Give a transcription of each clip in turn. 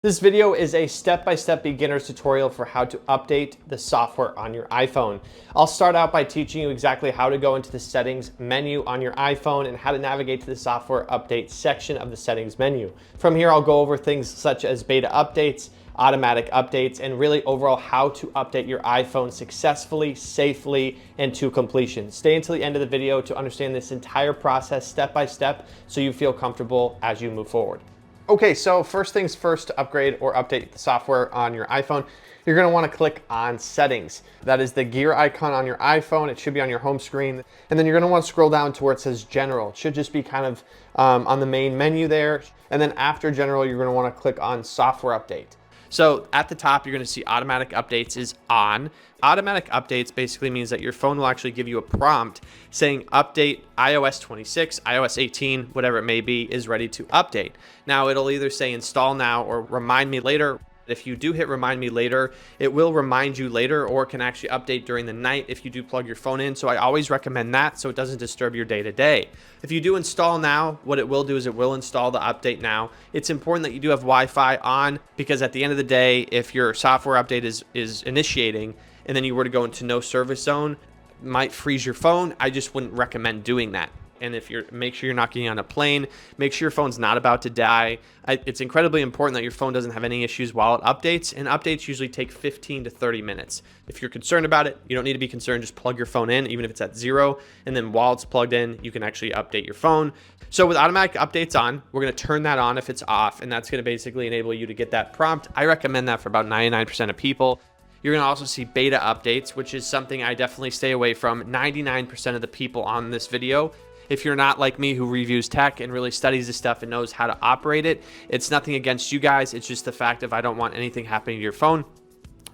This video is a step-by-step beginner's tutorial for how to update the software on your iPhone. I'll start out by teaching you exactly how to go into the settings menu on your iPhone and how to navigate to the software update section of the settings menu. From here, I'll go over things such as beta updates, automatic updates, and really overall how to update your iPhone successfully, safely, and to completion. Stay until the end of the video to understand this entire process step by step so you feel comfortable as you move forward. Okay, so first things first, to upgrade or update the software on your iPhone, you're gonna wanna click on settings. That is the gear icon on your iPhone. It should be on your home screen. And then you're gonna wanna scroll down to where it says general. It should just be kind of on the main menu there. And then after general, you're gonna wanna click on software update. So at the top, you're gonna see automatic updates is on. Automatic updates basically means that your phone will actually give you a prompt saying update iOS 26, iOS 18, whatever it may be, is ready to update. Now it'll either say install now or remind me later. If you do hit remind me later, it will remind you later, or it can actually update during the night if you do plug your phone in. So I always recommend that so it doesn't disturb your day to day. If you do install now, what it will do is it will install the update now. It's important that you do have Wi-Fi on, because at the end of the day, if your software update is initiating and then you were to go into no service zone, it might freeze your phone. I just wouldn't recommend doing that. And if make sure you're not getting on a plane, make sure your phone's not about to die. It's incredibly important that your phone doesn't have any issues while it updates, and updates usually take 15 to 30 minutes. If you're concerned about it, you don't need to be concerned. Just plug your phone in, even if it's at 0, and then while it's plugged in, you can actually update your phone. So with automatic updates on, we're gonna turn that on if it's off, and that's gonna basically enable you to get that prompt. I recommend that for about 99% of people. You're gonna also see beta updates, which is something I definitely stay away from 99% of the people on this video. If you're not like me who reviews tech and really studies this stuff and knows how to operate it, it's nothing against you guys. It's just the fact of I don't want anything happening to your phone.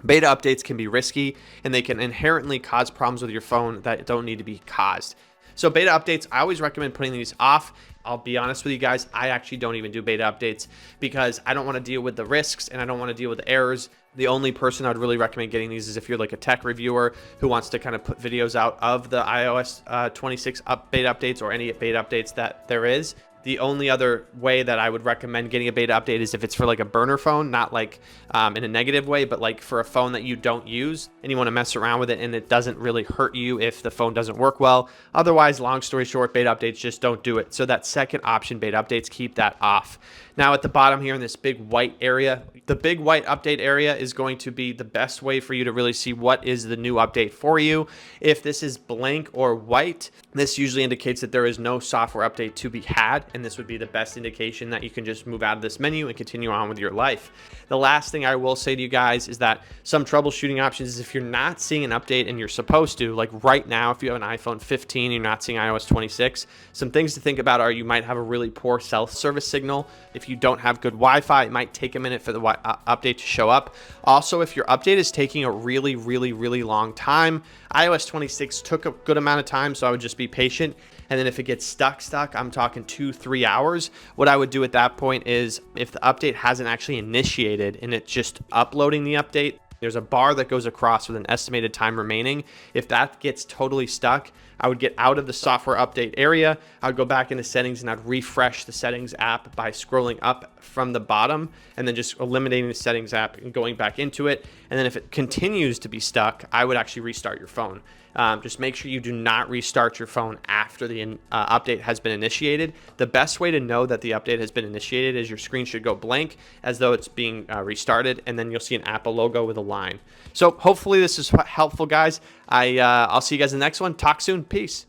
Beta updates can be risky and they can inherently cause problems with your phone that don't need to be caused. So beta updates, I always recommend putting these off. I'll be honest with you guys, I actually don't even do beta updates because I don't want to deal with the risks and I don't want to deal with the errors. The only person I'd really recommend getting these is if you're like a tech reviewer who wants to kind of put videos out of the iOS 26 beta updates or any beta updates that there is. The only other way that I would recommend getting a beta update is if it's for like a burner phone, not like in a negative way, but like for a phone that you don't use and you want to mess around with it and it doesn't really hurt you if the phone doesn't work well. Otherwise, long story short, beta updates, just don't do it. So that second option, beta updates, keep that off. Now at the bottom here in this big white area, the big white update area is going to be the best way for you to really see what is the new update for you. If this is blank or white, this usually indicates that there is no software update to be had, and this would be the best indication that you can just move out of this menu and continue on with your life. The last thing I will say to you guys is that some troubleshooting options is if you're not seeing an update and you're supposed to, like right now, if you have an iPhone 15 and you're not seeing iOS 26, some things to think about are you might have a really poor cell service signal. If you don't have good Wi-Fi, it might take a minute for the update to show up. Also, if your update is taking a really long time, iOS 26 took a good amount of time, so I would just be patient. And then if it gets stuck, I'm talking 2-3 hours. What I would do at that point is if the update hasn't actually initiated and it's just uploading the update, there's a bar that goes across with an estimated time remaining. If that gets totally stuck, I would get out of the software update area. I would go back into settings and I'd refresh the settings app by scrolling up from the bottom and then just eliminating the settings app and going back into it. And then if it continues to be stuck, I would actually restart your phone. Just make sure you do not restart your phone after the update has been initiated. The best way to know that the update has been initiated is your screen should go blank as though it's being restarted, and then you'll see an Apple logo with a line. So hopefully this is helpful, guys. I'll see you guys in the next one. Talk soon. Peace.